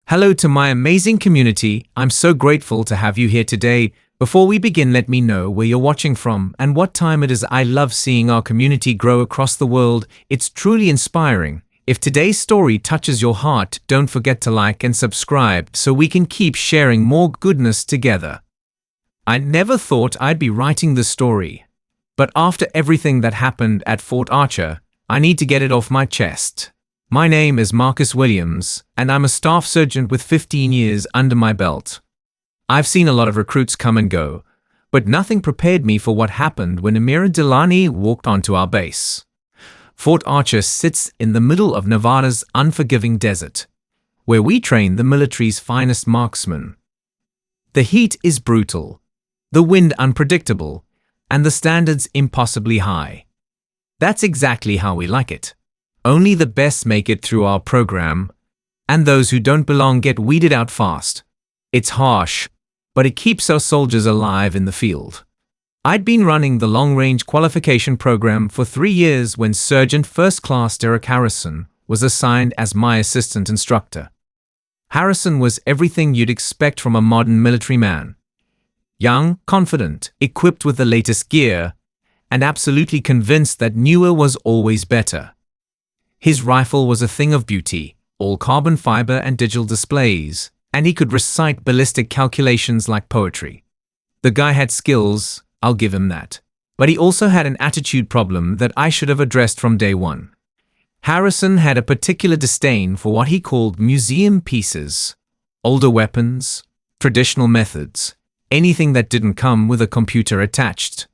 Hello to my amazing community. I'm so grateful to have you here today. Before we begin, let me know where you're watching from and what time it is. I love seeing our community grow across the world. It's truly inspiring. If today's story touches your heart, don't forget to like and subscribe so we can keep sharing more goodness together. I never thought I'd be writing this story, but after everything that happened at Fort Archer, I need to get it off my chest. My name is Marcus Williams, and I'm a staff sergeant with 15 years under my belt. I've seen a lot of recruits come and go, but nothing prepared me for what happened when Amira Delani walked onto our base. Fort Archer sits in the middle of Nevada's unforgiving desert, where we train the military's finest marksmen. The heat is brutal, the wind unpredictable, and the standards impossibly high. That's exactly how we like it. Only the best make it through our program, and those who don't belong get weeded out fast. It's harsh, but it keeps our soldiers alive in the field. I'd been running the long-range qualification program for 3 years when Sergeant First Class Derek Harrison was assigned as my assistant instructor. Harrison was everything you'd expect from a modern military man. Young, confident, equipped with the latest gear, and absolutely convinced that newer was always better. His rifle was a thing of beauty, all carbon fiber and digital displays, and he could recite ballistic calculations like poetry. The guy had skills, I'll give him that. But he also had an attitude problem that I should have addressed from day one. Harrison had a particular disdain for what he called museum pieces, older weapons, traditional methods, anything that didn't come with a computer attached.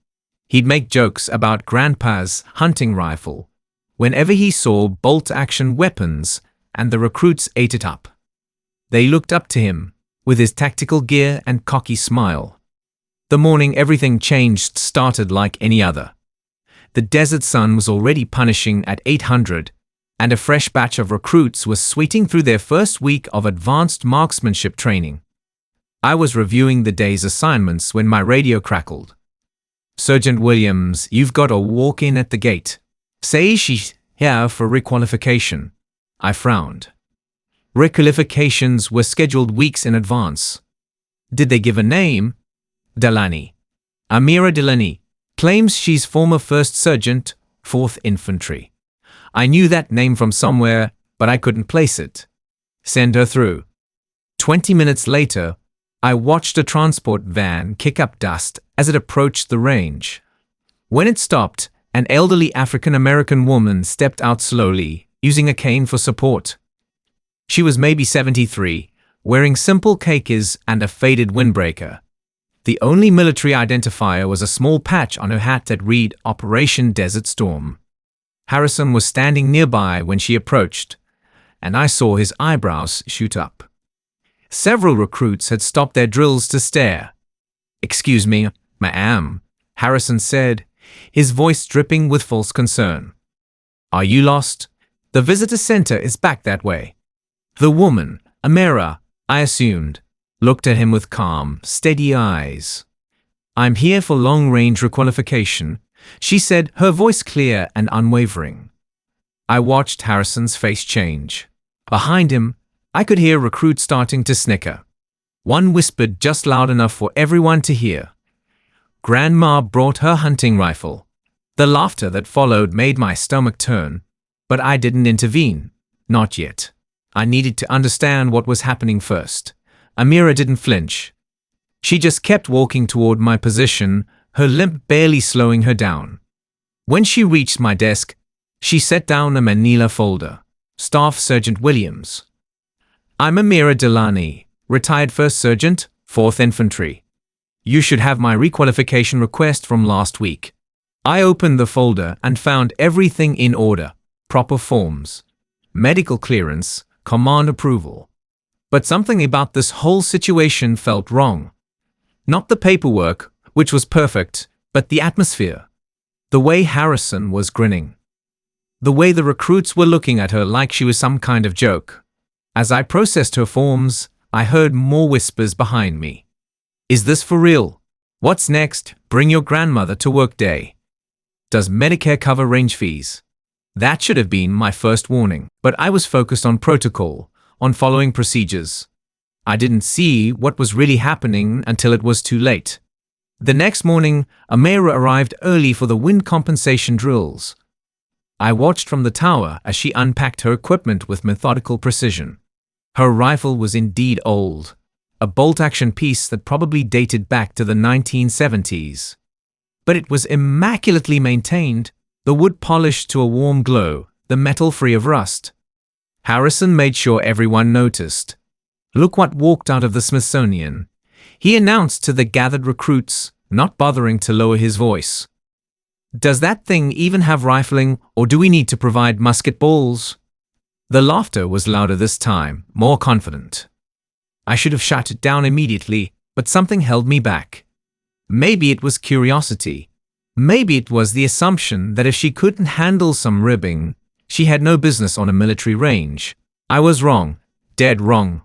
He'd make jokes about Grandpa's hunting rifle whenever he saw bolt-action weapons, and the recruits ate it up. They looked up to him, with his tactical gear and cocky smile. The morning everything changed started like any other. The desert sun was already punishing at 800, and a fresh batch of recruits was sweating through their first week of advanced marksmanship training. I was reviewing the day's assignments when my radio crackled. "Sergeant Williams, you've got to walk in at the gate. Say she's here for requalification." I frowned. Requalifications were scheduled weeks in advance. Did they give a name? Delani. Amira Delani claims she's former First Sergeant, 4th Infantry. I knew that name from somewhere, but I couldn't place it. Send her through. 20 minutes later, I watched a transport van kick up dust as it approached the range. When it stopped, an elderly African-American woman stepped out slowly, using a cane for support. She was maybe 73, wearing simple khakis and a faded windbreaker. The only military identifier was a small patch on her hat that read Operation Desert Storm. Harrison was standing nearby when she approached, and I saw his eyebrows shoot up. Several recruits had stopped their drills to stare. "Excuse me, ma'am," Harrison said, his voice dripping with false concern. "Are you lost? The visitor center is back that way." The woman, Amira, I assumed, looked at him with calm, steady eyes. "I'm here for long-range requalification," she said, her voice clear and unwavering. I watched Harrison's face change. Behind him, I could hear recruits starting to snicker. One whispered just loud enough for everyone to hear. "Grandma brought her hunting rifle." The laughter that followed made my stomach turn, but I didn't intervene. Not yet. I needed to understand what was happening first. Amira didn't flinch. She just kept walking toward my position, her limp barely slowing her down. When she reached my desk, she set down a manila folder. "Staff Sergeant Williams. I'm Amira Delani, retired First Sergeant, 4th Infantry. You should have my requalification request from last week." I opened the folder and found everything in order. Proper forms, medical clearance, command approval. But something about this whole situation felt wrong. Not the paperwork, which was perfect, but the atmosphere. The way Harrison was grinning. The way the recruits were looking at her like she was some kind of joke. As I processed her forms, I heard more whispers behind me. "Is this for real? What's next? Bring your grandmother to work day. Does Medicare cover range fees?" That should have been my first warning, but I was focused on protocol, on following procedures. I didn't see what was really happening until it was too late. The next morning, Amira arrived early for the wind compensation drills. I watched from the tower as she unpacked her equipment with methodical precision. Her rifle was indeed old, a bolt-action piece that probably dated back to the 1970s. But it was immaculately maintained, the wood polished to a warm glow, the metal free of rust. Harrison made sure everyone noticed. "Look what walked out of the Smithsonian," he announced to the gathered recruits, not bothering to lower his voice. "Does that thing even have rifling, or do we need to provide musket balls?" The laughter was louder this time, more confident. I should have shut it down immediately, but something held me back. Maybe it was curiosity. Maybe it was the assumption that if she couldn't handle some ribbing, she had no business on a military range. I was wrong, dead wrong.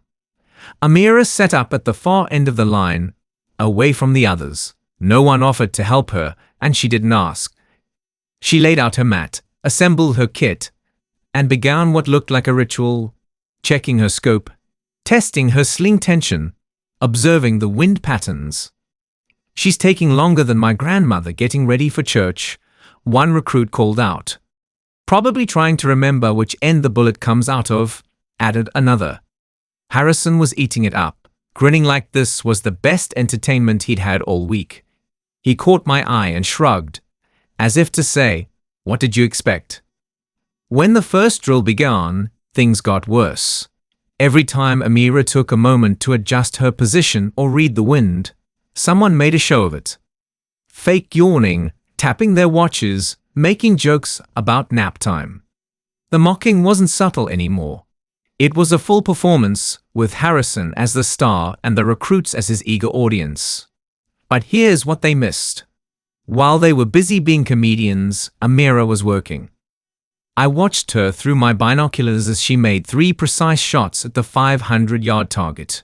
Amira sat up at the far end of the line, away from the others. No one offered to help her, and she didn't ask. She laid out her mat, assembled her kit, and began what looked like a ritual, checking her scope, testing her sling tension, observing the wind patterns. "She's taking longer than my grandmother getting ready for church," one recruit called out. "Probably trying to remember which end the bullet comes out of," added another. Harrison was eating it up, grinning like this was the best entertainment he'd had all week. He caught my eye and shrugged, as if to say, "What did you expect?" When the first drill began, things got worse. Every time Amira took a moment to adjust her position or read the wind, someone made a show of it. Fake yawning, tapping their watches, making jokes about nap time. The mocking wasn't subtle anymore. It was a full performance, with Harrison as the star and the recruits as his eager audience. But here's what they missed. While they were busy being comedians, Amira was working. I watched her through my binoculars as she made 3 precise shots at the 500-yard target.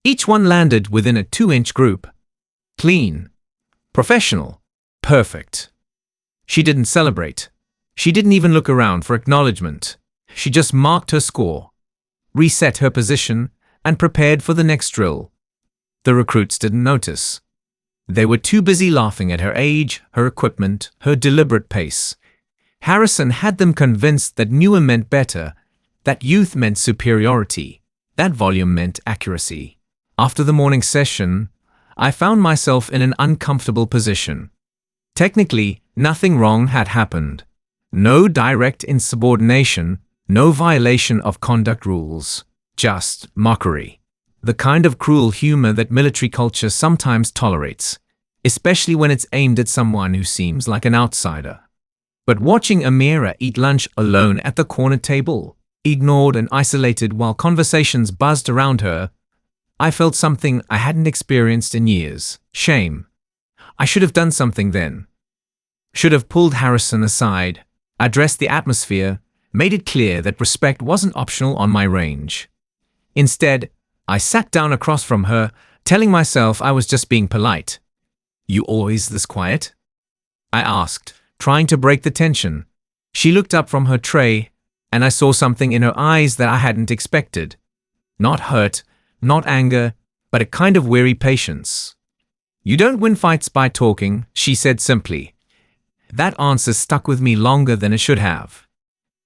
Each one landed within a 2-inch group. Clean. Professional. Perfect. She didn't celebrate. She didn't even look around for acknowledgement. She just marked her score, reset her position, and prepared for the next drill. The recruits didn't notice. They were too busy laughing at her age, her equipment, her deliberate pace. Harrison had them convinced that newer meant better, that youth meant superiority, that volume meant accuracy. After the morning session, I found myself in an uncomfortable position. Technically, nothing wrong had happened. No direct insubordination, no violation of conduct rules, just mockery. The kind of cruel humor that military culture sometimes tolerates, especially when it's aimed at someone who seems like an outsider. But watching Amira eat lunch alone at the corner table, ignored and isolated while conversations buzzed around her, I felt something I hadn't experienced in years: shame. I should have done something then. Should have pulled Harrison aside, addressed the atmosphere, made it clear that respect wasn't optional on my range. Instead, I sat down across from her, telling myself I was just being polite. "You always this quiet?" I asked, trying to break the tension. She looked up from her tray, and I saw something in her eyes that I hadn't expected. Not hurt, not anger, but a kind of weary patience. "You don't win fights by talking," she said simply. That answer stuck with me longer than it should have.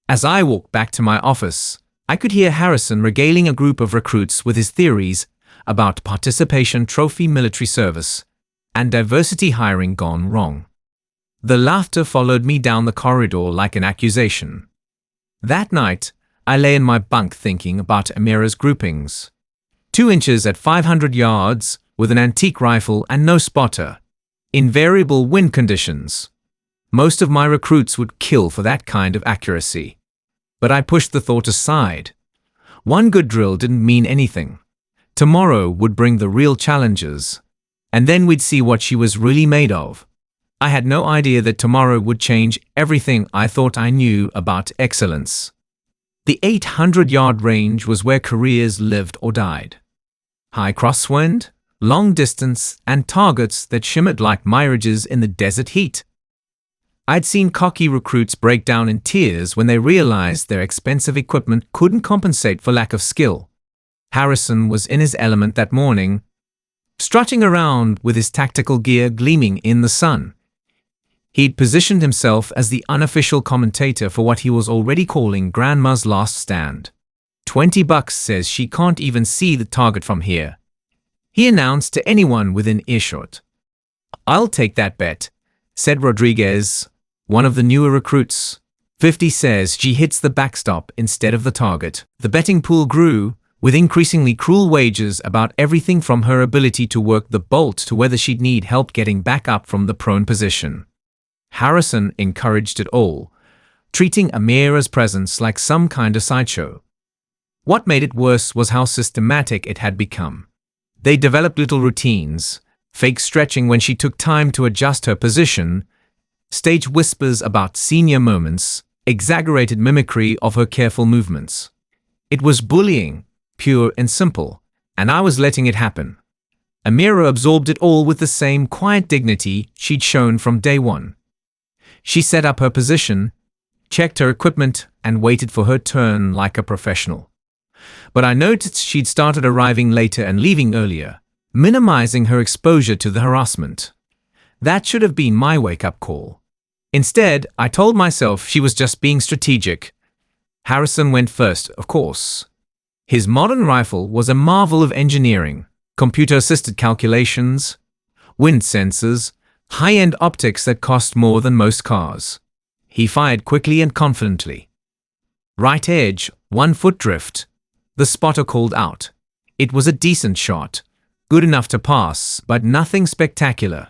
As I walked back to my office, I could hear Harrison regaling a group of recruits with his theories about participation trophy military service and diversity hiring gone wrong. The laughter followed me down the corridor like an accusation. That night, I lay in my bunk thinking about Amira's groupings. 2 inches at 500 yards, with an antique rifle and no spotter. Invariable wind conditions. Most of my recruits would kill for that kind of accuracy. But I pushed the thought aside. One good drill didn't mean anything. Tomorrow would bring the real challenges, and then we'd see what she was really made of. I had no idea that tomorrow would change everything I thought I knew about excellence. The 800-yard range was where careers lived or died. High crosswind, long distance, and targets that shimmered like mirages in the desert heat. I'd seen cocky recruits break down in tears when they realized their expensive equipment couldn't compensate for lack of skill. Harrison was in his element that morning, strutting around with his tactical gear gleaming in the sun. He'd positioned himself as the unofficial commentator for what he was already calling Grandma's Last Stand. $20 says she can't even see the target from here, he announced to anyone within earshot. I'll take that bet, said Rodriguez, one of the newer recruits. 50 says she hits the backstop instead of the target. The betting pool grew, with increasingly cruel wagers about everything from her ability to work the bolt to whether she'd need help getting back up from the prone position. Harrison encouraged it all, treating Amira's presence like some kind of sideshow. What made it worse was how systematic it had become. They developed little routines, fake stretching when she took time to adjust her position, stage whispers about senior moments, exaggerated mimicry of her careful movements. It was bullying, pure and simple, and I was letting it happen. Amira absorbed it all with the same quiet dignity she'd shown from day one. She set up her position, checked her equipment, and waited for her turn like a professional. But I noticed she'd started arriving later and leaving earlier, minimizing her exposure to the harassment. That should have been my wake-up call. Instead, I told myself she was just being strategic. Harrison went first, of course. His modern rifle was a marvel of engineering, computer-assisted calculations, wind sensors, high-end optics that cost more than most cars. He fired quickly and confidently. Right edge, 1 foot drift. The spotter called out. It was a decent shot, good enough to pass, but nothing spectacular.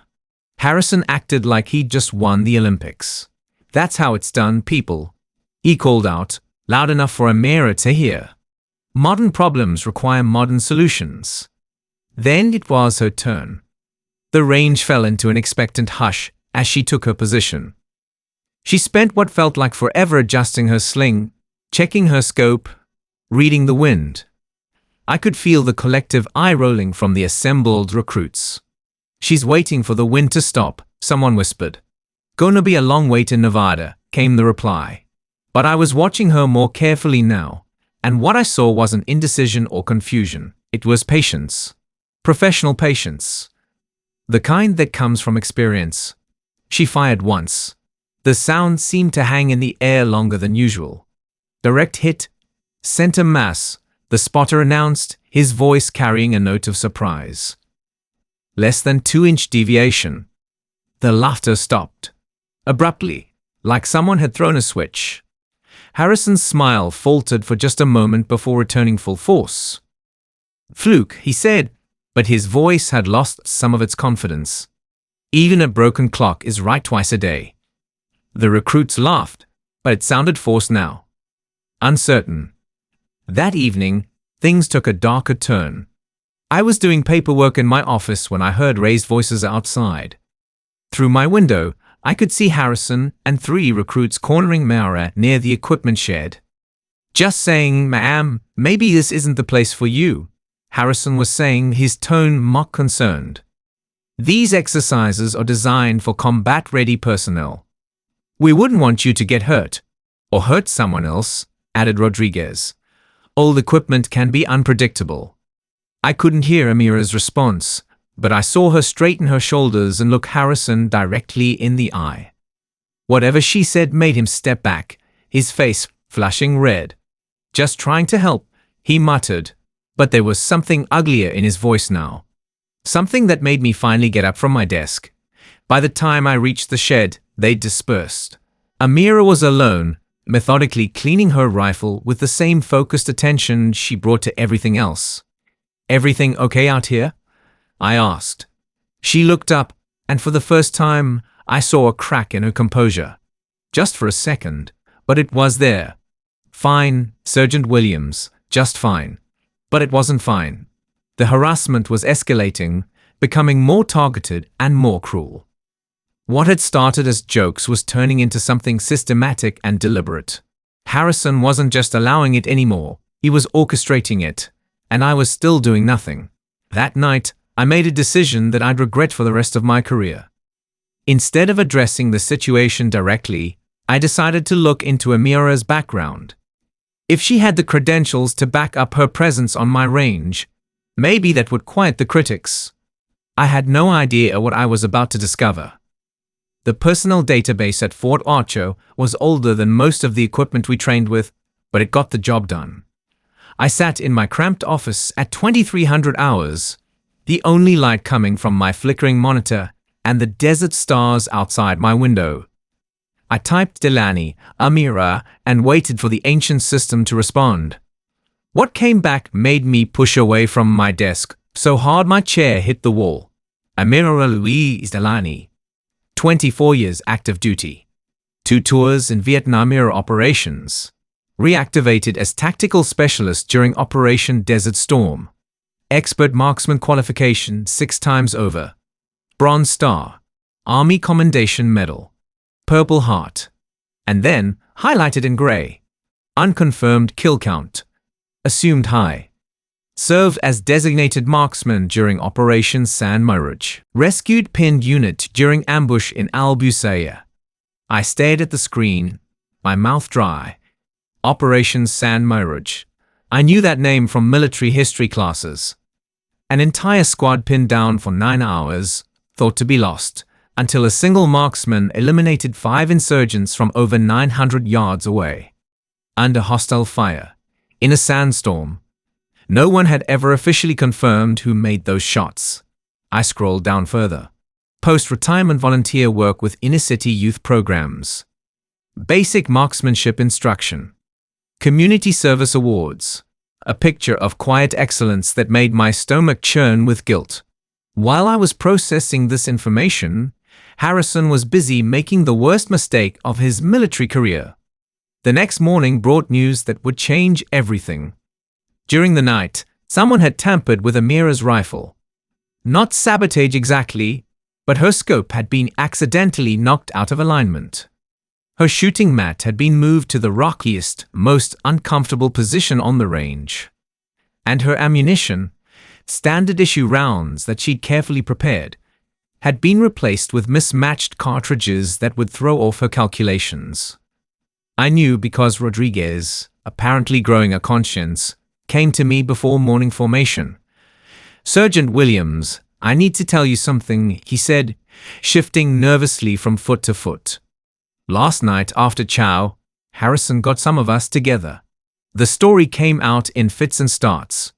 Harrison acted like he'd just won the Olympics. That's how it's done, people, he called out, loud enough for Amira to hear. Modern problems require modern solutions. Then it was her turn. The range fell into an expectant hush as she took her position. She spent what felt like forever adjusting her sling, checking her scope, reading the wind. I could feel the collective eye rolling from the assembled recruits. She's waiting for the wind to stop, someone whispered. Gonna be a long wait in Nevada, came the reply. But I was watching her more carefully now, and what I saw wasn't indecision or confusion. It was patience. Professional patience. The kind that comes from experience. She fired once. The sound seemed to hang in the air longer than usual. Direct hit. Center mass, the spotter announced, his voice carrying a note of surprise. Less than 2-inch deviation. The laughter stopped. Abruptly, like someone had thrown a switch. Harrison's smile faltered for just a moment before returning full force. Fluke, he said, but his voice had lost some of its confidence. Even a broken clock is right twice a day. The recruits laughed, but it sounded forced now. Uncertain. That evening, things took a darker turn. I was doing paperwork in my office when I heard raised voices outside. Through my window, I could see Harrison and 3 recruits cornering Mara near the equipment shed. Just saying, ma'am, maybe this isn't the place for you, Harrison was saying, his tone mock concerned. These exercises are designed for combat-ready personnel. We wouldn't want you to get hurt, or hurt someone else, added Rodriguez. Old equipment can be unpredictable. I couldn't hear Amira's response, but I saw her straighten her shoulders and look Harrison directly in the eye. Whatever she said made him step back, his face flushing red. Just trying to help, he muttered, but there was something uglier in his voice now. Something that made me finally get up from my desk. By the time I reached the shed, they'd dispersed. Amira was alone, methodically cleaning her rifle with the same focused attention she brought to everything else. Everything okay out here? I asked. She looked up, and for the first time, I saw a crack in her composure. Just for a second, but it was there. Fine, Sergeant Williams, just fine. But it wasn't fine. The harassment was escalating, becoming more targeted and more cruel. What had started as jokes was turning into something systematic and deliberate. Harrison wasn't just allowing it anymore, he was orchestrating it, and I was still doing nothing. That night, I made a decision that I'd regret for the rest of my career. Instead of addressing the situation directly, I decided to look into Amira's background. If she had the credentials to back up her presence on my range, maybe that would quiet the critics. I had no idea what I was about to discover. The personnel database at Fort Archer was older than most of the equipment we trained with, but it got the job done. I sat in my cramped office at 2300 hours, the only light coming from my flickering monitor and the desert stars outside my window. I typed Delaney, Amira, and waited for the ancient system to respond. What came back made me push away from my desk so hard my chair hit the wall. Amira Louise Delaney, 24 years active duty, 2 tours in Vietnam era operations, reactivated as tactical specialist during Operation Desert Storm, expert marksman qualification 6 times over, Bronze Star, Army Commendation Medal, Purple Heart, and then, highlighted in gray, unconfirmed kill count, assumed high. Served as designated marksman during Operation San Mirage. Rescued pinned unit during ambush in Al Busaya. I stared at the screen, my mouth dry. Operation San Mirage. I knew that name from military history classes. An entire squad pinned down for 9 hours, thought to be lost, until a single marksman eliminated 5 insurgents from over 900 yards away. Under hostile fire, in a sandstorm. No one had ever officially confirmed who made those shots. I scrolled down further. Post-retirement volunteer work with inner-city youth programs. Basic marksmanship instruction. Community service awards. A picture of quiet excellence that made my stomach churn with guilt. While I was processing this information, Harrison was busy making the worst mistake of his military career. The next morning brought news that would change everything. During the night, someone had tampered with Amira's rifle. Not sabotage exactly, but her scope had been accidentally knocked out of alignment. Her shooting mat had been moved to the rockiest, most uncomfortable position on the range. And her ammunition, standard-issue rounds that she'd carefully prepared, had been replaced with mismatched cartridges that would throw off her calculations. I knew because Rodriguez, apparently growing a conscience, came to me before morning formation. "Sergeant Williams, I need to tell you something," he said, shifting nervously from foot to foot. "Last night after chow, Harrison got some of us together." The story came out in fits and starts.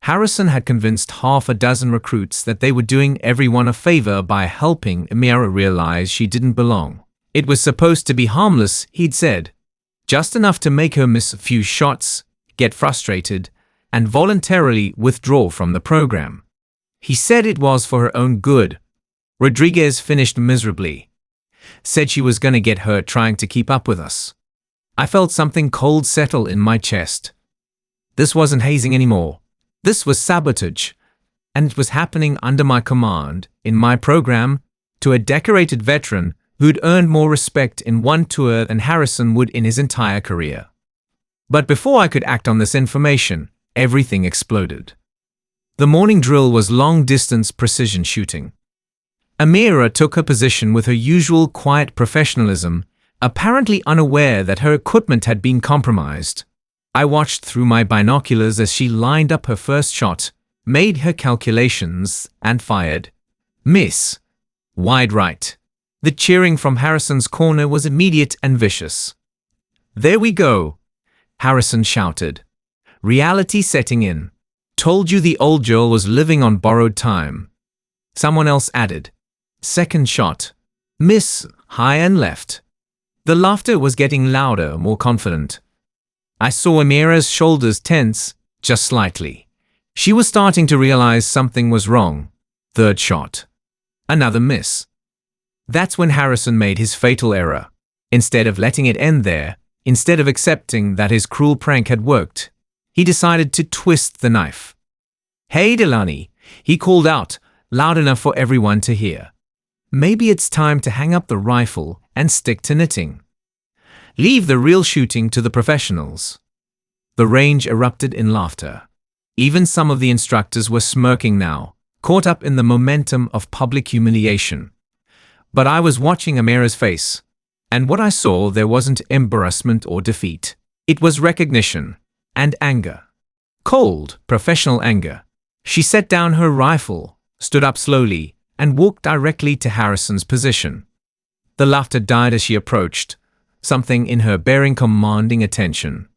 Harrison had convinced half a dozen recruits that they were doing everyone a favor by helping Amira realize she didn't belong. It was supposed to be harmless, he'd said. Just enough to make her miss a few shots, get frustrated, and voluntarily withdraw from the program. He said it was for her own good. Rodriguez finished miserably. Said she was going to get hurt trying to keep up with us. I felt something cold settle in my chest. This wasn't hazing anymore. This was sabotage. And it was happening under my command, in my program, to a decorated veteran who'd earned more respect in one tour than Harrison would in his entire career. But before I could act on this information, everything exploded. The morning drill was long-distance precision shooting. Amira took her position with her usual quiet professionalism, apparently unaware that her equipment had been compromised. I watched through my binoculars as she lined up her first shot, made her calculations, and fired. Miss. Wide right. The cheering from Harrison's corner was immediate and vicious. "There we go," Harrison shouted. Reality setting in. "Told you the old girl was living on borrowed time." Someone else added. Second shot. Miss, high and left. The laughter was getting louder, more confident. I saw Amira's shoulders tense, just slightly. She was starting to realize something was wrong. Third shot. Another miss. That's when Harrison made his fatal error. Instead of letting it end there, instead of accepting that his cruel prank had worked, he decided to twist the knife. "Hey, Delaney," he called out, loud enough for everyone to hear. "Maybe it's time to hang up the rifle and stick to knitting. Leave the real shooting to the professionals." The range erupted in laughter. Even some of the instructors were smirking now, caught up in the momentum of public humiliation. But I was watching Amira's face, and what I saw there wasn't embarrassment or defeat. It was recognition and anger. Cold, professional anger. She set down her rifle, stood up slowly, and walked directly to Harrison's position. The laughter died as she approached, something in her bearing commanding attention.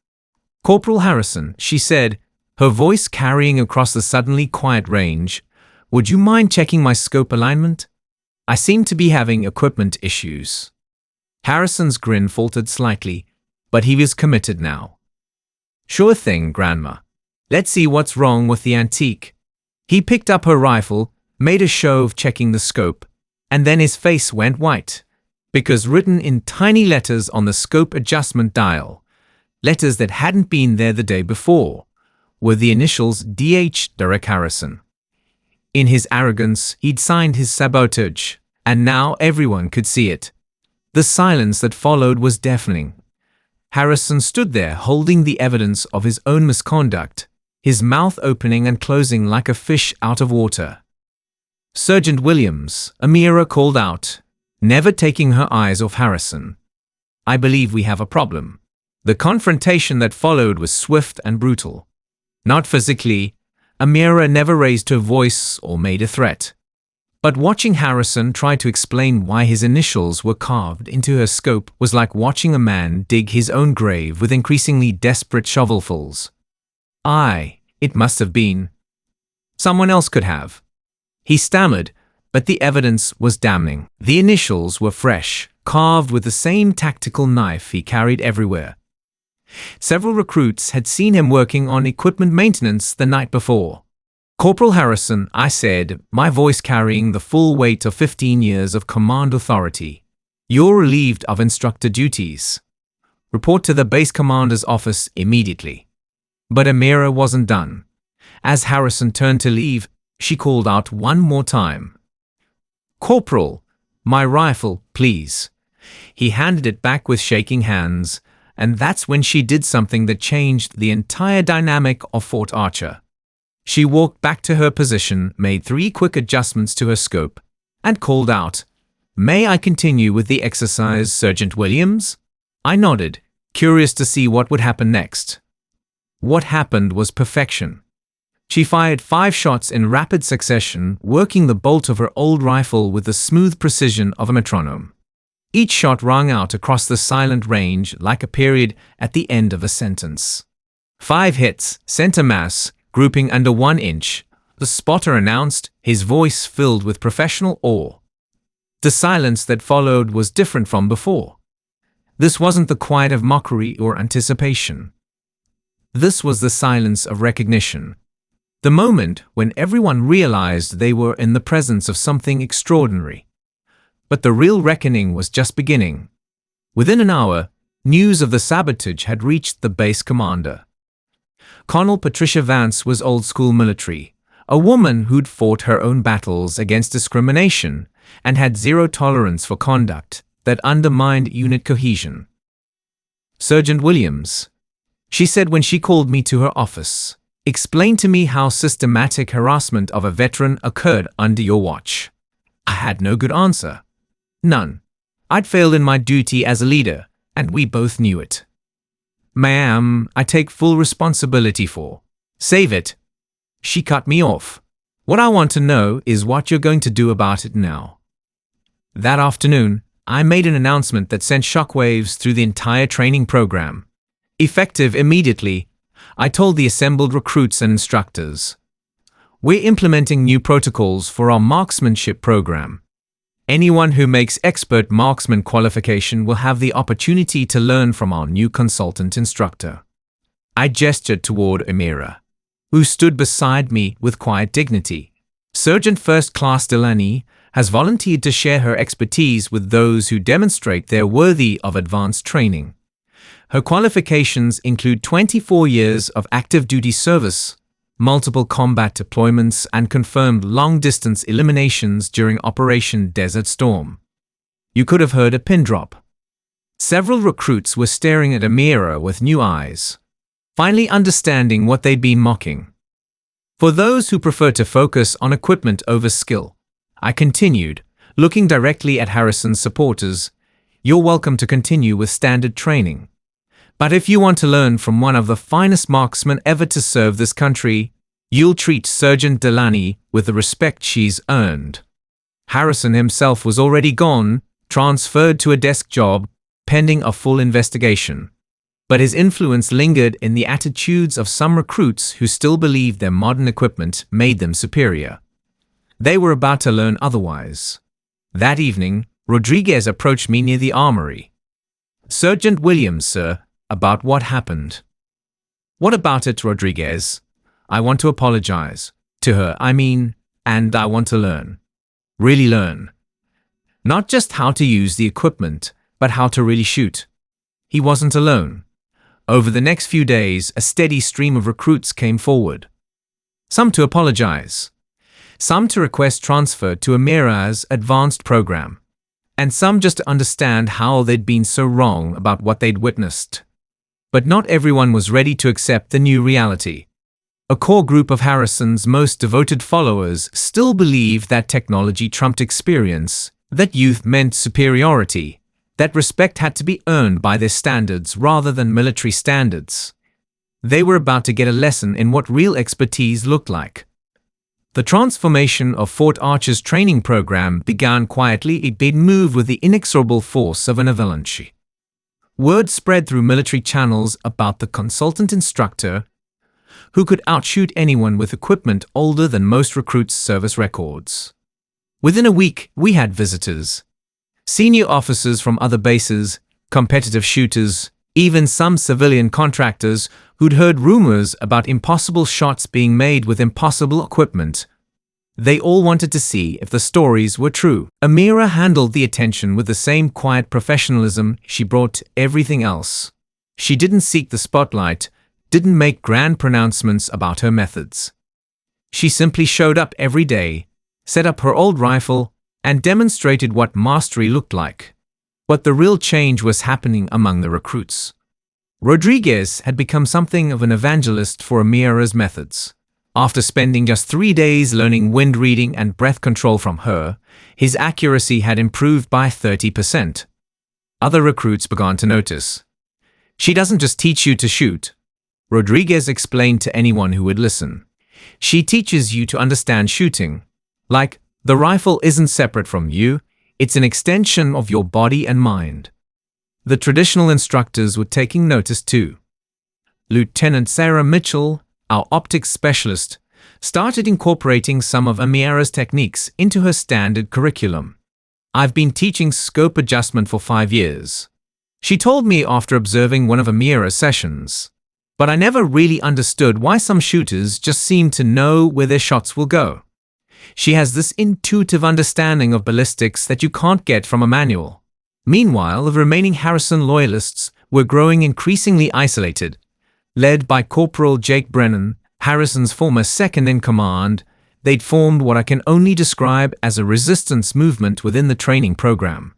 "Corporal Harrison," she said, her voice carrying across the suddenly quiet range, "would you mind checking my scope alignment? I seem to be having equipment issues." Harrison's grin faltered slightly, but he was committed now. "Sure thing, Grandma. Let's see what's wrong with the antique." He picked up her rifle, made a show of checking the scope, and then his face went white, because written in tiny letters on the scope adjustment dial, letters that hadn't been there the day before, were the initials DH Derek Harrison. In his arrogance, he'd signed his sabotage, and now everyone could see it. The silence that followed was deafening. Harrison stood there holding the evidence of his own misconduct, his mouth opening and closing like a fish out of water. "Sergeant Williams," Amira called out, never taking her eyes off Harrison. "I believe we have a problem." The confrontation that followed was swift and brutal. Not physically, Amira never raised her voice or made a threat. But watching Harrison try to explain why his initials were carved into her scope was like watching a man dig his own grave with increasingly desperate shovelfuls. It must have been. Someone else could have." He stammered, but the evidence was damning. The initials were fresh, carved with the same tactical knife he carried everywhere. Several recruits had seen him working on equipment maintenance the night before. "Corporal Harrison," I said, my voice carrying the full weight of 15 years of command authority. "You're relieved of instructor duties. Report to the base commander's office immediately." But Amira wasn't done. As Harrison turned to leave, she called out one more time. "Corporal, my rifle, please." He handed it back with shaking hands, and that's when she did something that changed the entire dynamic of Fort Archer. She walked back to her position, made 3 quick adjustments to her scope, and called out, "May I continue with the exercise, Sergeant Williams?" I nodded, curious to see what would happen next. What happened was perfection. She fired 5 shots in rapid succession, working the bolt of her old rifle with the smooth precision of a metronome. Each shot rang out across the silent range like a period at the end of a sentence. 5 hits, center mass, grouping under 1 inch, the spotter announced, his voice filled with professional awe. The silence that followed was different from before. This wasn't the quiet of mockery or anticipation. This was the silence of recognition. The moment when everyone realized they were in the presence of something extraordinary. But the real reckoning was just beginning. Within an hour, news of the sabotage had reached the base commander. Colonel Patricia Vance was old-school military, a woman who'd fought her own battles against discrimination and had zero tolerance for conduct that undermined unit cohesion. "Sergeant Williams," she said when she called me to her office, "explain to me how systematic harassment of a veteran occurred under your watch." I had no good answer. None. I'd failed in my duty as a leader, and we both knew it. "Ma'am, I take full responsibility for." "Save it." She cut me off. "What I want to know is what you're going to do about it now." That afternoon, I made an announcement that sent shockwaves through the entire training program. Effective immediately, I told the assembled recruits and instructors, "We're implementing new protocols for our marksmanship program. Anyone who makes expert marksman qualification will have the opportunity to learn from our new consultant instructor." I gestured toward Amira, who stood beside me with quiet dignity. "Sergeant First Class Delaney has volunteered to share her expertise with those who demonstrate they're worthy of advanced training. Her qualifications include 24 years of active duty service, multiple combat deployments, and confirmed long-distance eliminations during Operation Desert Storm." You could have heard a pin drop. Several recruits were staring at Amira with new eyes, finally understanding what they'd been mocking. "For those who prefer to focus on equipment over skill," I continued, looking directly at Harrison's supporters, "you're welcome to continue with standard training. But if you want to learn from one of the finest marksmen ever to serve this country, you'll treat Sergeant Delaney with the respect she's earned. Harrison himself was already gone, transferred to a desk job, pending a full investigation. But his influence lingered in the attitudes of some recruits who still believed their modern equipment made them superior. They were about to learn otherwise. That evening, Rodriguez approached me near the armory. "Sergeant Williams, sir, about what happened." "What about it, Rodriguez?" "I want to apologize. To her, I mean, and I want to learn. Really learn. Not just how to use the equipment, but how to really shoot." He wasn't alone. Over the next few days, a steady stream of recruits came forward. Some to apologize. Some to request transfer to Amira's advanced program. And some just to understand how they'd been so wrong about what they'd witnessed. But not everyone was ready to accept the new reality. A core group of Harrison's most devoted followers still believed that technology trumped experience, that youth meant superiority, that respect had to be earned by their standards rather than military standards. They were about to get a lesson in what real expertise looked like. The transformation of Fort Archer's training program began quietly. It'd move with the inexorable force of an avalanche. Word spread through military channels about the consultant instructor who could outshoot anyone with equipment older than most recruits' service records. Within a week, we had visitors. Senior officers from other bases, competitive shooters, even some civilian contractors who'd heard rumors about impossible shots being made with impossible equipment. They all wanted to see if the stories were true. Amira handled the attention with the same quiet professionalism she brought to everything else. She didn't seek the spotlight, didn't make grand pronouncements about her methods. She simply showed up every day, set up her old rifle, and demonstrated what mastery looked like. But the real change was happening among the recruits. Rodriguez had become something of an evangelist for Amira's methods. After spending just 3 days learning wind reading and breath control from her, his accuracy had improved by 30%. Other recruits began to notice. "She doesn't just teach you to shoot," Rodriguez explained to anyone who would listen. "She teaches you to understand shooting. Like, the rifle isn't separate from you, it's an extension of your body and mind." The traditional instructors were taking notice too. Lieutenant Sarah Mitchell, our optics specialist, started incorporating some of Amira's techniques into her standard curriculum. "I've been teaching scope adjustment for 5 years," she told me after observing one of Amira's sessions. "But I never really understood why some shooters just seem to know where their shots will go. She has this intuitive understanding of ballistics that you can't get from a manual." Meanwhile, the remaining Harrison loyalists were growing increasingly isolated. Led by Corporal Jake Brennan, Harrison's former second-in-command, they'd formed what I can only describe as a resistance movement within the training program.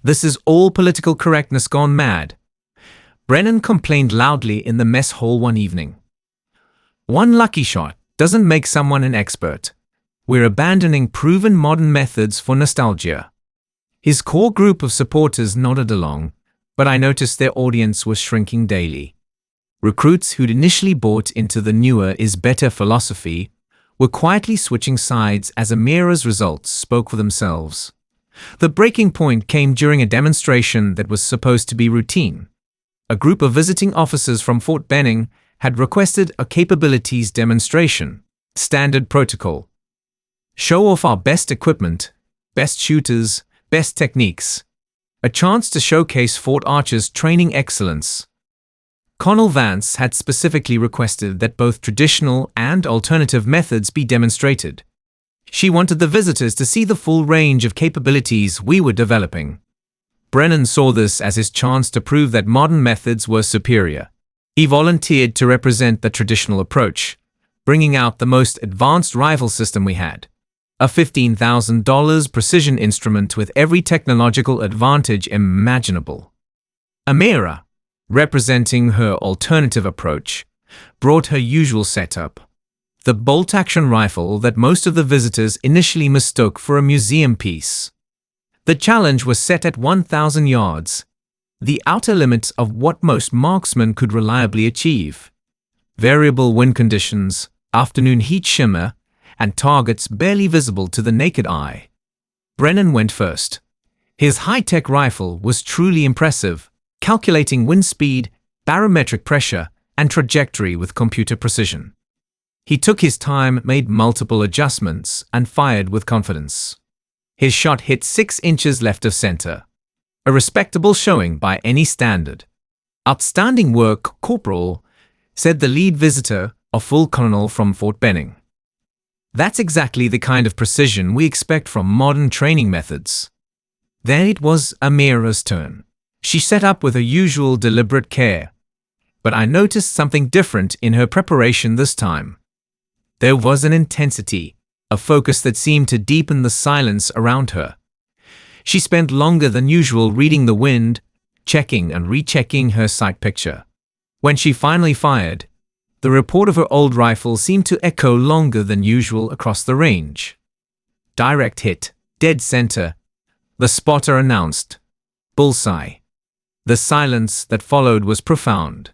"This is all political correctness gone mad," Brennan complained loudly in the mess hall one evening. "One lucky shot doesn't make someone an expert. We're abandoning proven modern methods for nostalgia." His core group of supporters nodded along, but I noticed their audience was shrinking daily. Recruits who'd initially bought into the newer is better philosophy were quietly switching sides as Amira's results spoke for themselves. The breaking point came during a demonstration that was supposed to be routine. A group of visiting officers from Fort Benning had requested a capabilities demonstration, standard protocol. Show off our best equipment, best shooters, best techniques. A chance to showcase Fort Archer's training excellence. Colonel Vance had specifically requested that both traditional and alternative methods be demonstrated. She wanted the visitors to see the full range of capabilities we were developing. Brennan saw this as his chance to prove that modern methods were superior. He volunteered to represent the traditional approach, bringing out the most advanced rifle system we had. A $15,000 precision instrument with every technological advantage imaginable. Amira, representing her alternative approach, brought her usual setup. The bolt-action rifle that most of the visitors initially mistook for a museum piece. The challenge was set at 1,000 yards. the outer limits of what most marksmen could reliably achieve. Variable wind conditions, afternoon heat shimmer, and targets barely visible to the naked eye. Brennan went first. His high-tech rifle was truly impressive, calculating wind speed, barometric pressure, and trajectory with computer precision. He took his time, made multiple adjustments, and fired with confidence. His shot hit 6 inches left of center. A respectable showing by any standard. "Outstanding work, Corporal," said the lead visitor, a full colonel from Fort Benning. That's exactly the kind of precision we expect from modern training methods. Then it was Amira's turn. She set up with her usual deliberate care. But I noticed something different in her preparation this time. There was an intensity, a focus that seemed to deepen the silence around her. She spent longer than usual reading the wind, checking and rechecking her sight picture. When she finally fired, the report of her old rifle seemed to echo longer than usual across the range. "Direct hit, dead center," the spotter announced. "Bullseye." The silence that followed was profound.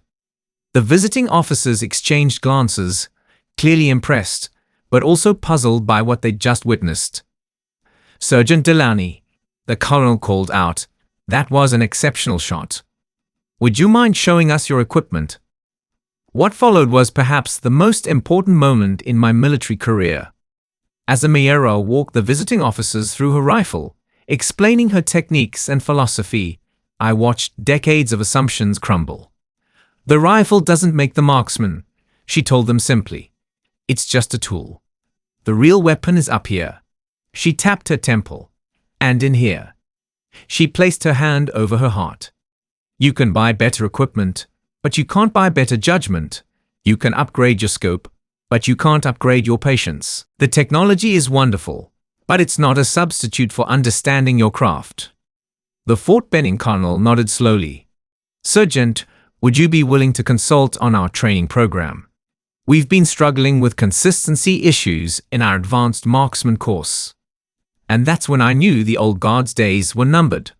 The visiting officers exchanged glances, clearly impressed, but also puzzled by what they'd just witnessed. "Sergeant Delaney," the colonel called out, "that was an exceptional shot. Would you mind showing us your equipment?" What followed was perhaps the most important moment in my military career. As Amira walked the visiting officers through her rifle, explaining her techniques and philosophy, I watched decades of assumptions crumble. "The rifle doesn't make the marksman," she told them simply. "It's just a tool. The real weapon is up here." She tapped her temple. "And in here." She placed her hand over her heart. "You can buy better equipment, but you can't buy better judgment. You can upgrade your scope, but you can't upgrade your patience. The technology is wonderful, but it's not a substitute for understanding your craft." The Fort Benning colonel nodded slowly. "Sergeant, would you be willing to consult on our training program? We've been struggling with consistency issues in our advanced marksman course." And that's when I knew the old guard's days were numbered.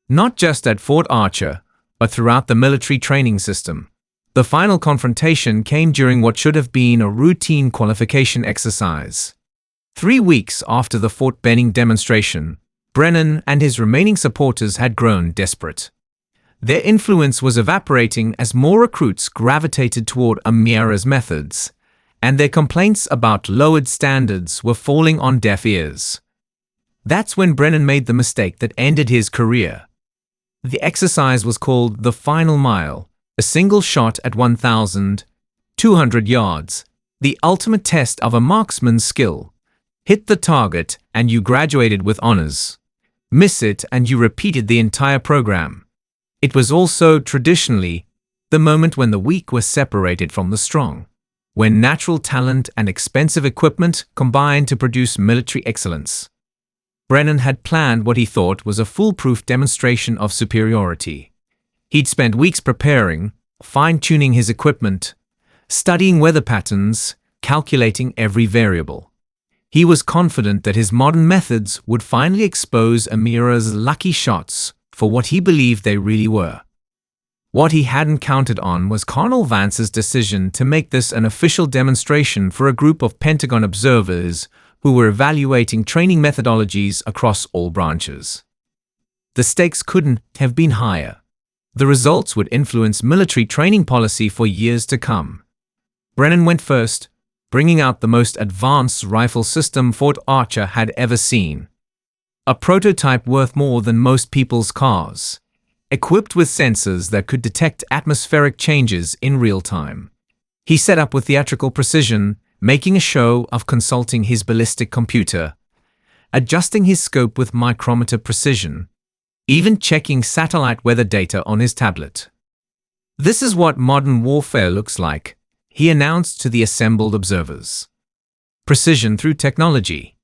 Not just at Fort Archer, but throughout the military training system. The final confrontation came during what should have been a routine qualification exercise. 3 weeks after the Fort Benning demonstration, Brennan and his remaining supporters had grown desperate. Their influence was evaporating as more recruits gravitated toward Amira's methods, and their complaints about lowered standards were falling on deaf ears. That's when Brennan made the mistake that ended his career. The exercise was called the Final Mile, a single shot at 1,200 yards, the ultimate test of a marksman's skill. Hit the target and you graduated with honors. Miss it and you repeated the entire program. It was also, traditionally, the moment when the weak were separated from the strong, when natural talent and expensive equipment combined to produce military excellence. Brennan had planned what he thought was a foolproof demonstration of superiority. He'd spent weeks preparing, fine-tuning his equipment, studying weather patterns, calculating every variable. He was confident that his modern methods would finally expose Amira's lucky shots for what he believed they really were. What he hadn't counted on was Colonel Vance's decision to make this an official demonstration for a group of Pentagon observers who were evaluating training methodologies across all branches. The stakes couldn't have been higher. The results would influence military training policy for years to come. Brennan went first, bringing out the most advanced rifle system Fort Archer had ever seen. A prototype worth more than most people's cars, equipped with sensors that could detect atmospheric changes in real time. He set up with theatrical precision, making a show of consulting his ballistic computer, adjusting his scope with micrometer precision, even checking satellite weather data on his tablet. "This is what modern warfare looks like," he announced to the assembled observers. Precision through technology.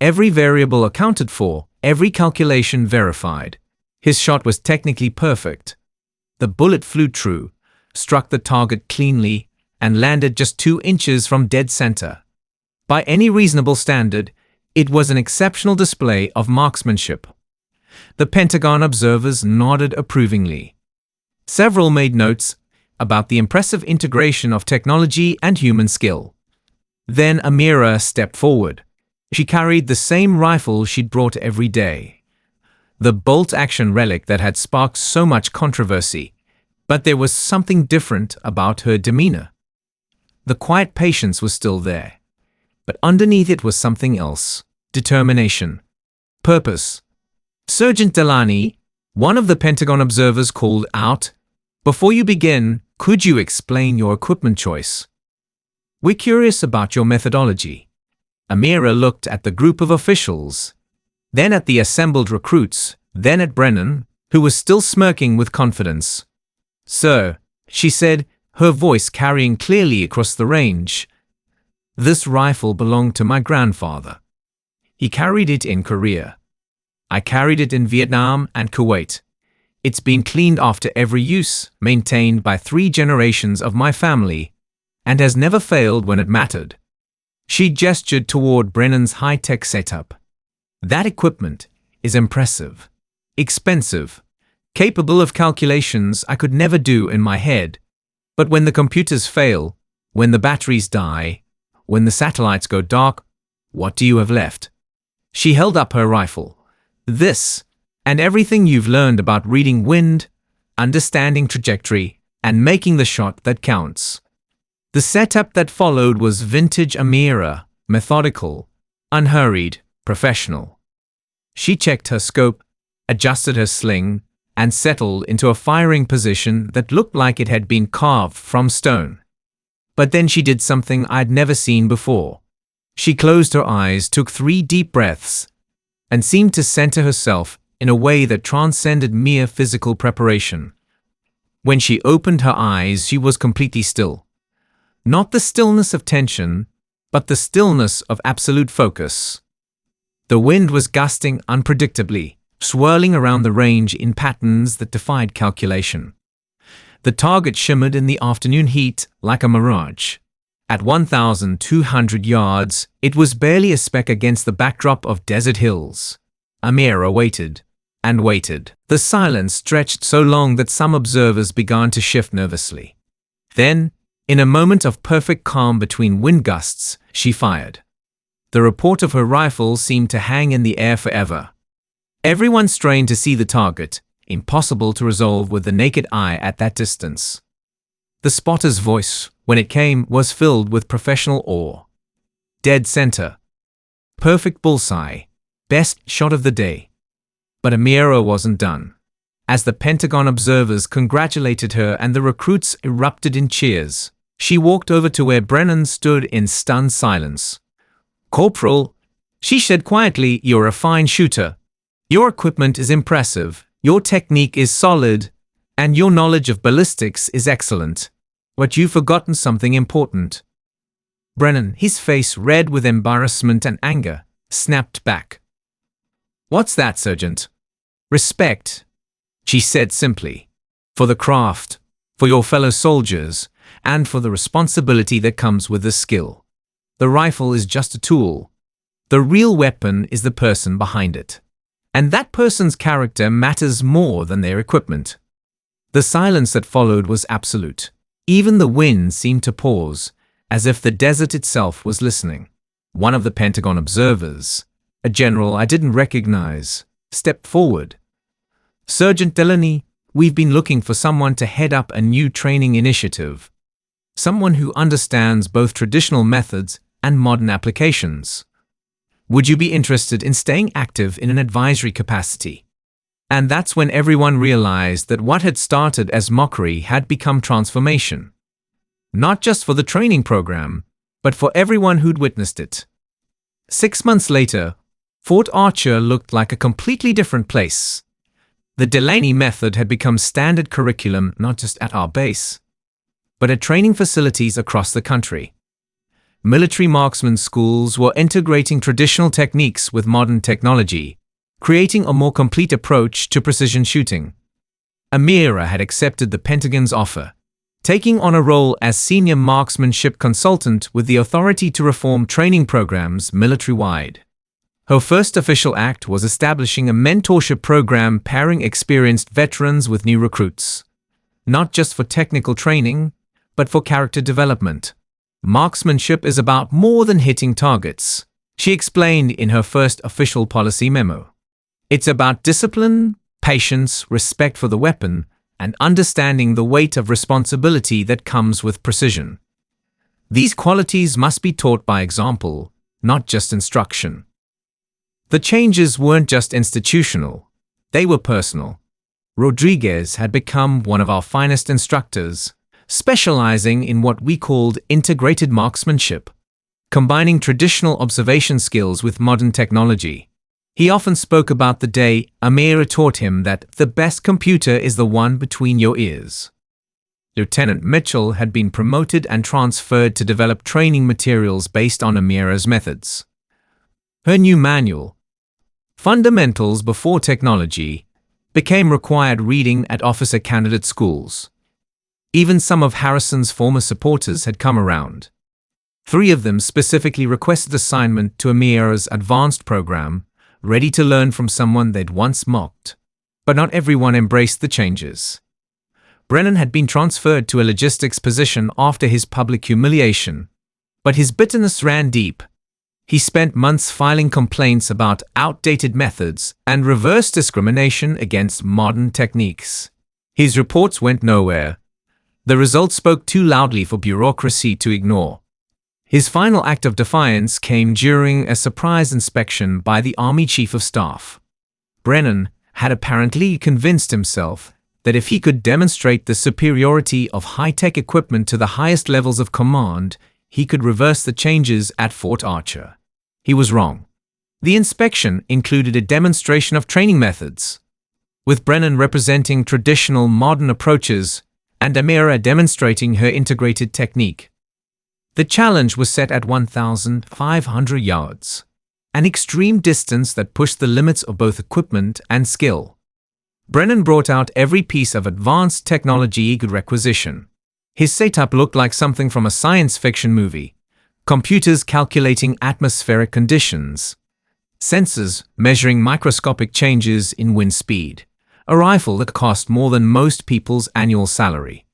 Every variable accounted for, every calculation verified. His shot was technically perfect. The bullet flew true, struck the target cleanly, and landed just 2 inches from dead center. By any reasonable standard, it was an exceptional display of marksmanship. The Pentagon observers nodded approvingly. Several made notes about the impressive integration of technology and human skill. Then Amira stepped forward. She carried the same rifle she'd brought every day. The bolt-action relic that had sparked so much controversy. But there was something different about her demeanor. The quiet patience was still there. But underneath it was something else. Determination. Purpose. Sergeant Delany, one of the Pentagon observers, called out, "Before you begin, could you explain your equipment choice? We're curious about your methodology." Amira looked at the group of officials, then at the assembled recruits, then at Brennan, who was still smirking with confidence. "Sir," she said, her voice carrying clearly across the range, "this rifle belonged to my grandfather. He carried it in Korea. I carried it in Vietnam and Kuwait. It's been cleaned after every use, maintained by 3 generations of my family, and has never failed when it mattered." She gestured toward Brennan's high-tech setup. "That equipment is impressive, expensive, capable of calculations I could never do in my head. But when the computers fail, when the batteries die, when the satellites go dark, what do you have left?" She held up her rifle. "This, and everything you've learned about reading wind, understanding trajectory, and making the shot that counts." The setup that followed was vintage Amira, methodical, unhurried, professional. She checked her scope, adjusted her sling, and settled into a firing position that looked like it had been carved from stone. But then she did something I'd never seen before. She closed her eyes, took 3 deep breaths, and seemed to center herself in a way that transcended mere physical preparation. When she opened her eyes, she was completely still. Not the stillness of tension, but the stillness of absolute focus. The wind was gusting unpredictably, swirling around the range in patterns that defied calculation. The target shimmered in the afternoon heat like a mirage. At 1,200 yards, it was barely a speck against the backdrop of desert hills. Amira waited and waited. The silence stretched so long that some observers began to shift nervously. Then, in a moment of perfect calm between wind gusts, she fired. The report of her rifle seemed to hang in the air forever. Everyone strained to see the target, impossible to resolve with the naked eye at that distance. The spotter's voice, when it came, was filled with professional awe. Dead center. Perfect bullseye. Best shot of the day. But Amira wasn't done. As the Pentagon observers congratulated her and the recruits erupted in cheers, she walked over to where Brennan stood in stunned silence. "Corporal," she said quietly, "you're a fine shooter. Your equipment is impressive, your technique is solid, and your knowledge of ballistics is excellent. But you've forgotten something important." Brennan, his face red with embarrassment and anger, snapped back. "What's that, Sergeant?" "Respect," she said simply. "For the craft, for your fellow soldiers, and for the responsibility that comes with the skill. The rifle is just a tool. The real weapon is the person behind it. And that person's character matters more than their equipment." The silence that followed was absolute. Even the wind seemed to pause, as if the desert itself was listening. One of the Pentagon observers, a general I didn't recognize, stepped forward. "Sergeant Delany, we've been looking for someone to head up a new training initiative. Someone who understands both traditional methods and modern applications. Would you be interested in staying active in an advisory capacity?" And that's when everyone realized that what had started as mockery had become transformation. Not just for the training program, but for everyone who'd witnessed it. 6 months later, Fort Archer looked like a completely different place. The Delany method had become standard curriculum not just at our base, but at training facilities across the country. Military marksman schools were integrating traditional techniques with modern technology, creating a more complete approach to precision shooting. Amira had accepted the Pentagon's offer, taking on a role as senior marksmanship consultant with the authority to reform training programs military-wide. Her first official act was establishing a mentorship program pairing experienced veterans with new recruits. Not just for technical training, but for character development. Marksmanship is about more than hitting targets, she explained in her first official policy memo. It's about discipline, patience, respect for the weapon, and understanding the weight of responsibility that comes with precision. These qualities must be taught by example, not just instruction. The changes weren't just institutional, they were personal. Rodriguez had become one of our finest instructors, specializing in what we called integrated marksmanship, combining traditional observation skills with modern technology. He often spoke about the day Amira taught him that the best computer is the one between your ears. Lieutenant Mitchell had been promoted and transferred to develop training materials based on Amira's methods. Her new manual, Fundamentals Before Technology, became required reading at officer candidate schools. Even some of Harrison's former supporters had come around. 3 of them specifically requested assignment to Amira's advanced program, ready to learn from someone they'd once mocked. But not everyone embraced the changes. Brennan had been transferred to a logistics position after his public humiliation, but his bitterness ran deep. He spent months filing complaints about outdated methods and reverse discrimination against modern techniques. His reports went nowhere. The results spoke too loudly for bureaucracy to ignore. His final act of defiance came during a surprise inspection by the Army Chief of Staff. Brennan had apparently convinced himself that if he could demonstrate the superiority of high-tech equipment to the highest levels of command, he could reverse the changes at Fort Archer. He was wrong. The inspection included a demonstration of training methods, with Brennan representing traditional modern approaches and Amira demonstrating her integrated technique. The challenge was set at 1,500 yards, an extreme distance that pushed the limits of both equipment and skill. Brennan brought out every piece of advanced technology he could requisition. His setup looked like something from a science fiction movie. Computers calculating atmospheric conditions, sensors measuring microscopic changes in wind speed, a rifle that cost more than most people's annual salary.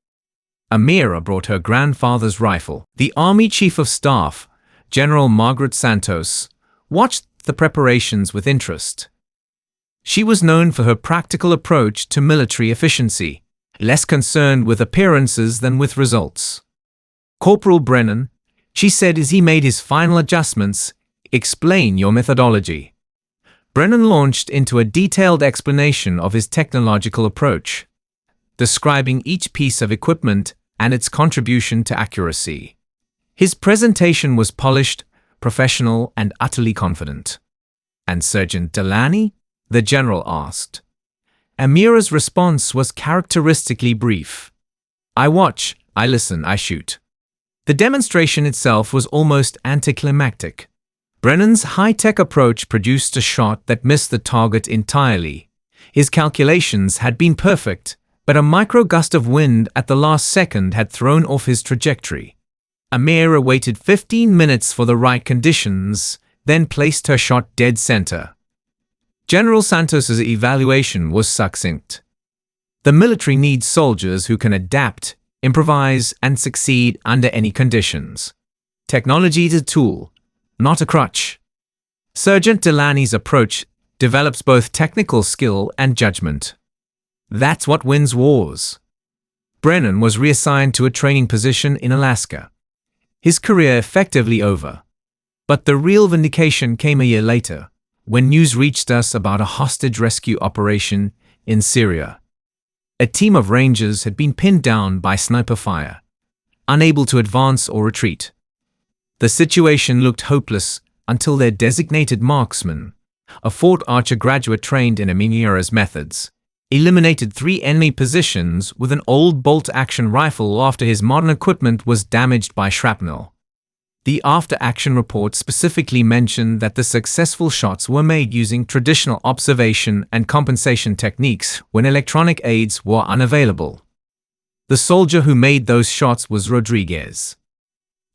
Amira brought her grandfather's rifle. The Army Chief of Staff, General Margaret Santos, watched the preparations with interest. She was known for her practical approach to military efficiency, less concerned with appearances than with results. Corporal Brennan, she said as he made his final adjustments, explain your methodology. Brennan launched into a detailed explanation of his technological approach, describing each piece of equipment and its contribution to accuracy. His presentation was polished, professional, and utterly confident. And Sergeant Delaney? The general asked. Amira's response was characteristically brief. I watch, I listen, I shoot. The demonstration itself was almost anticlimactic. Brennan's high-tech approach produced a shot that missed the target entirely. His calculations had been perfect, but a micro-gust of wind at the last second had thrown off his trajectory. Amira waited 15 minutes for the right conditions, then placed her shot dead center. General Santos's evaluation was succinct. The military needs soldiers who can adapt, improvise, and succeed under any conditions. Technology is a tool, not a crutch. Sergeant Delaney's approach develops both technical skill and judgment. That's what wins wars. Brennan was reassigned to a training position in Alaska. His career effectively over. But the real vindication came a year later, when news reached us about a hostage rescue operation in Syria. A team of Rangers had been pinned down by sniper fire, unable to advance or retreat. The situation looked hopeless until their designated marksman, a Fort Archer graduate trained in Amira's methods, eliminated 3 enemy positions with an old bolt-action rifle after his modern equipment was damaged by shrapnel. The after-action report specifically mentioned that the successful shots were made using traditional observation and compensation techniques when electronic aids were unavailable. The soldier who made those shots was Rodriguez.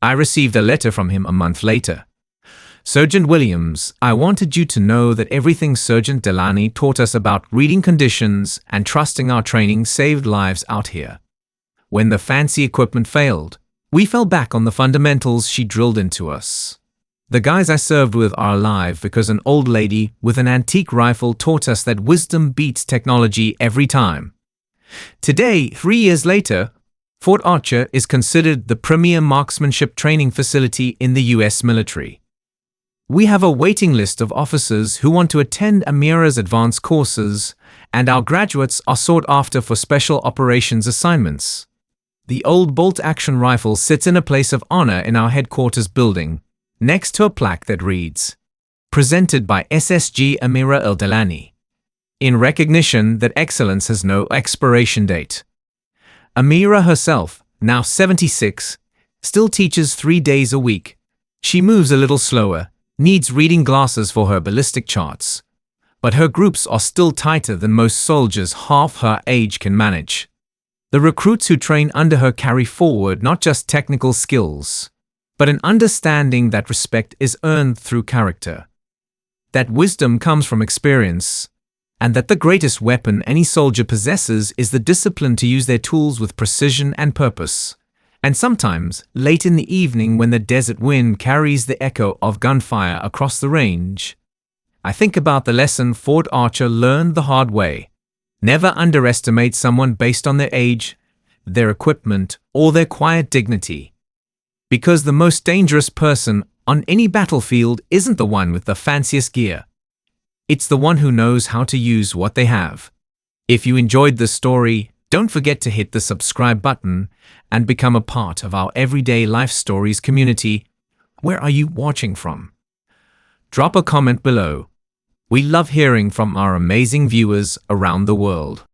I received a letter from him a month later. Sergeant Williams, I wanted you to know that everything Sergeant Delaney taught us about reading conditions and trusting our training saved lives out here. When the fancy equipment failed, we fell back on the fundamentals she drilled into us. The guys I served with are alive because an old lady with an antique rifle taught us that wisdom beats technology every time. Today, 3 years later, Fort Archer is considered the premier marksmanship training facility in the U.S. military. We have a waiting list of officers who want to attend Amira's advanced courses, and our graduates are sought after for special operations assignments. The old bolt-action rifle sits in a place of honor in our headquarters building, next to a plaque that reads, "Presented by SSG Amira El-Delani," in recognition that excellence has no expiration date. Amira herself, now 76, still teaches 3 days a week. She moves a little slower, needs reading glasses for her ballistic charts, but her groups are still tighter than most soldiers half her age can manage. The recruits who train under her carry forward not just technical skills, but an understanding that respect is earned through character, that wisdom comes from experience, and that the greatest weapon any soldier possesses is the discipline to use their tools with precision and purpose. And sometimes, late in the evening when the desert wind carries the echo of gunfire across the range, I think about the lesson Fort Archer learned the hard way. Never underestimate someone based on their age, their equipment, or their quiet dignity. Because the most dangerous person on any battlefield isn't the one with the fanciest gear. It's the one who knows how to use what they have. If you enjoyed this story, don't forget to hit the subscribe button and become a part of our Everyday Life Stories community. Where are you watching from? Drop a comment below. We love hearing from our amazing viewers around the world.